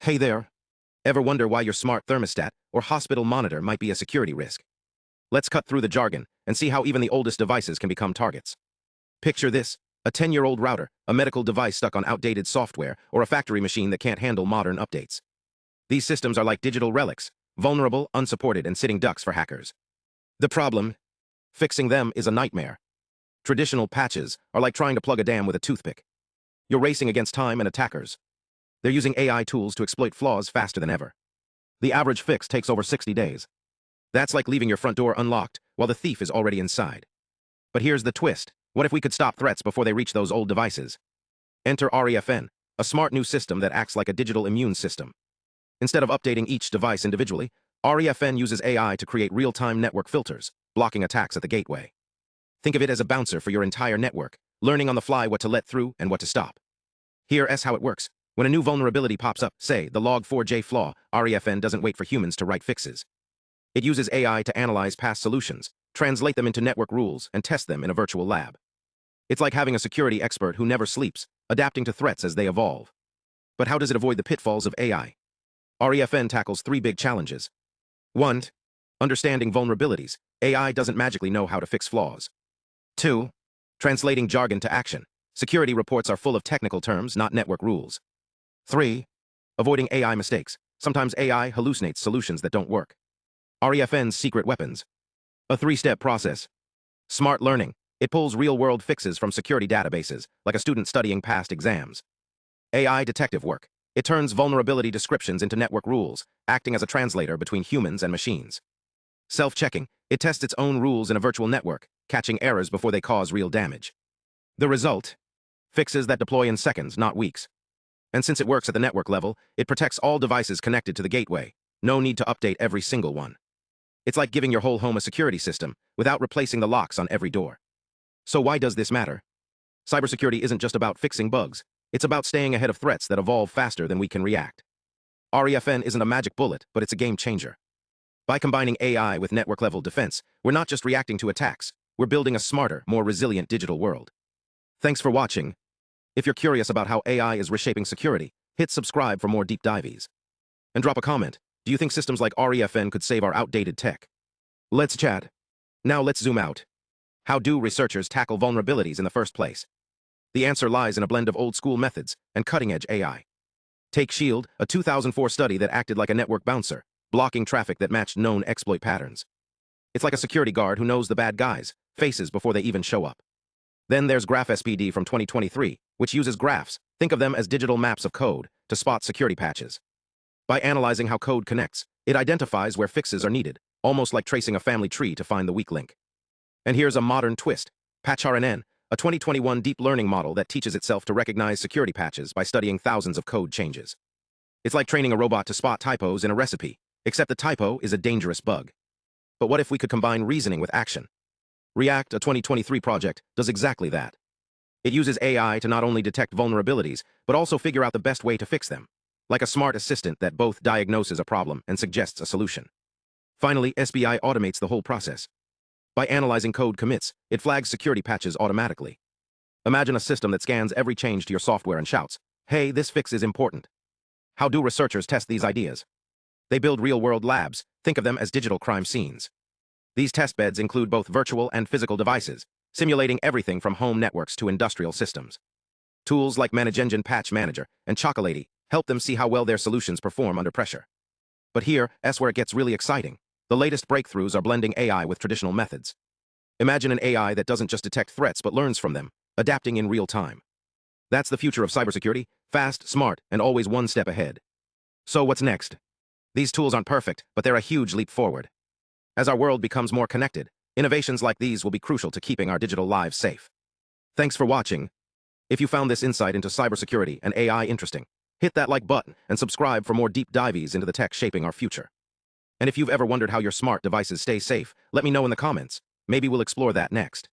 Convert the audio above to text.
Hey there. Ever wonder why your smart thermostat or hospital monitor might be a security risk? Let's cut through the jargon and see how even the oldest devices can become targets. Picture this: a 10-year-old router, a medical device stuck on outdated software, or a factory machine that can't handle modern updates. These systems are like digital relics, vulnerable, unsupported, and sitting ducks for hackers. The problem? Fixing them is a nightmare. Traditional patches are like trying to plug a dam with a toothpick. You're racing against time and attackers. They're using AI tools to exploit flaws faster than ever. The average fix takes over 60 days. That's like leaving your front door unlocked while the thief is already inside. But here's the twist. What if we could stop threats before they reach those old devices? Enter REFN, a smart new system that acts like a digital immune system. Instead of updating each device individually, REFN uses AI to create real-time network filters, blocking attacks at the gateway. Think of it as a bouncer for your entire network, learning on the fly what to let through and what to stop. Here's how it works. When a new vulnerability pops up, say the Log4j flaw, REFN doesn't wait for humans to write fixes. It uses AI to analyze past solutions, translate them into network rules, and test them in a virtual lab. It's like having a security expert who never sleeps, adapting to threats as they evolve. But how does it avoid the pitfalls of AI? REFN tackles 3 big challenges. 1. Understanding vulnerabilities. AI doesn't magically know how to fix flaws. 2. Translating jargon to action. Security reports are full of technical terms, not network rules. 3. Avoiding AI mistakes. Sometimes AI hallucinates solutions that don't work. REFN's secret weapons. A 3-step process. Smart learning. It pulls real-world fixes from security databases, like a student studying past exams. AI detective work. It turns vulnerability descriptions into network rules, acting as a translator between humans and machines. Self-checking. It tests its own rules in a virtual network, catching errors before they cause real damage. The result? Fixes that deploy in seconds, not weeks. And since it works at the network level, it protects all devices connected to the gateway. No need to update every single one. It's like giving your whole home a security system without replacing the locks on every door. So why does this matter? Cybersecurity isn't just about fixing bugs. It's about staying ahead of threats that evolve faster than we can react. REFN isn't a magic bullet, but it's a game changer. By combining AI with network-level defense, we're not just reacting to attacks, we're building a smarter, more resilient digital world. Thanks for watching. If you're curious about how AI is reshaping security, hit subscribe for more deep dives. And drop a comment. Do you think systems like REFN could save our outdated tech? Let's chat. Now let's zoom out. How do researchers tackle vulnerabilities in the first place? The answer lies in a blend of old-school methods and cutting-edge AI. Take Shield, a 2004 study that acted like a network bouncer, blocking traffic that matched known exploit patterns. It's like a security guard who knows the bad guys' faces before they even show up. Then there's GraphSPD from 2023, which uses graphs, think of them as digital maps of code, to spot security patches. By analyzing how code connects, it identifies where fixes are needed, almost like tracing a family tree to find the weak link. And here's a modern twist: PatchRNN, a 2021 deep learning model that teaches itself to recognize security patches by studying thousands of code changes. It's like training a robot to spot typos in a recipe, except the typo is a dangerous bug. But what if we could combine reasoning with action? React, a 2023 project, does exactly that. It uses AI to not only detect vulnerabilities, but also figure out the best way to fix them, like a smart assistant that both diagnoses a problem and suggests a solution. Finally, SBI automates the whole process. By analyzing code commits, it flags security patches automatically. Imagine a system that scans every change to your software and shouts, "Hey, this fix is important." How do researchers test these ideas? They build real-world labs. Think of them as digital crime scenes. These testbeds include both virtual and physical devices, simulating everything from home networks to industrial systems. Tools like ManageEngine Patch Manager and Chocolatey help them see how well their solutions perform under pressure. But here's where it gets really exciting. The latest breakthroughs are blending AI with traditional methods. Imagine an AI that doesn't just detect threats but learns from them, adapting in real time. That's the future of cybersecurity: fast, smart, and always one step ahead. So what's next? These tools aren't perfect, but they're a huge leap forward. As our world becomes more connected, innovations like these will be crucial to keeping our digital lives safe. Thanks for watching. If you found this insight into cybersecurity and AI interesting, hit that like button and subscribe for more deep dives into the tech shaping our future. And if you've ever wondered how your smart devices stay safe, let me know in the comments. Maybe we'll explore that next.